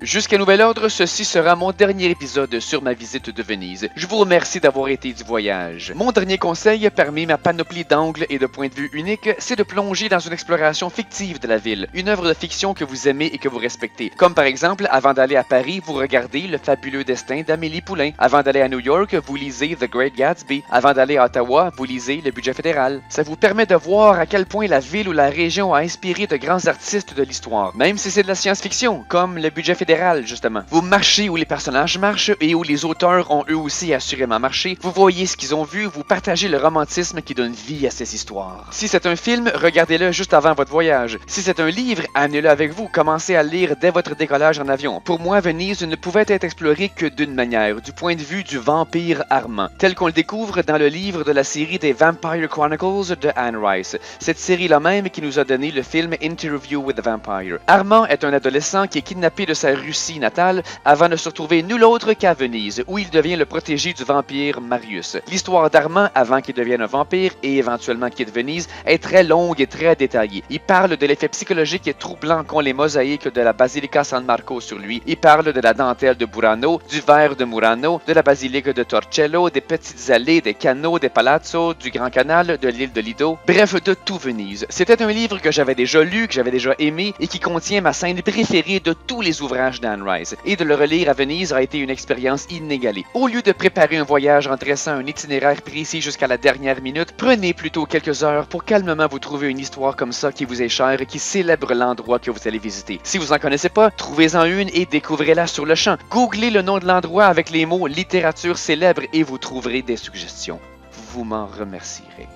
Jusqu'à nouvel ordre, ceci sera mon dernier épisode sur ma visite de Venise. Je vous remercie d'avoir été du voyage. Mon dernier conseil, parmi ma panoplie d'angles et de points de vue uniques, c'est de plonger dans une exploration fictive de la ville, une œuvre de fiction que vous aimez et que vous respectez. Comme par exemple, avant d'aller à Paris, vous regardez Le fabuleux destin d'Amélie Poulain. Avant d'aller à New York, vous lisez The Great Gatsby. Avant d'aller à Ottawa, vous lisez Le budget fédéral. Ça vous permet de voir à quel point la ville ou la région a inspiré de grands artistes de l'histoire, même si c'est de la science-fiction, comme Le budget fédéral, justement. Vous marchez où les personnages marchent et où les auteurs ont eux aussi assurément marché. Vous voyez ce qu'ils ont vu, vous partagez le romantisme qui donne vie à ces histoires. Si c'est un film, regardez-le juste avant votre voyage. Si c'est un livre, amenez-le avec vous. Commencez à lire dès votre décollage en avion. Pour moi, Venise ne pouvait être explorée que d'une manière, du point de vue du vampire Armand, tel qu'on le découvre dans le livre de la série des Vampire Chronicles de Anne Rice. Cette série-là même qui nous a donné le film Interview with the Vampire. Armand est un adolescent qui est kidnappé de sa Russie natale avant de se retrouver nul autre qu'à Venise, où il devient le protégé du vampire Marius. L'histoire d'Armand, avant qu'il devienne un vampire et éventuellement quitte Venise, est très longue et très détaillée. Il parle de l'effet psychologique et troublant qu'ont les mosaïques de la Basilica San Marco sur lui. Il parle de la dentelle de Burano, du verre de Murano, de la basilique de Torcello, des petites allées, des canaux, des palazzos, du Grand Canal, de l'île de Lido, bref, de tout Venise. C'était un livre que j'avais déjà lu, que j'avais déjà aimé et qui contient ma scène préférée de tous les ouvrages d'Anne Rice. Et de le relire à Venise a été une expérience inégalée. Au lieu de préparer un voyage en dressant un itinéraire précis jusqu'à la dernière minute, prenez plutôt quelques heures pour calmement vous trouver une histoire comme ça qui vous est chère et qui célèbre l'endroit que vous allez visiter. Si vous en connaissez pas, trouvez-en une et découvrez-la sur le champ. Googlez le nom de l'endroit avec les mots littérature célèbre et vous trouverez des suggestions. Vous m'en remercierez.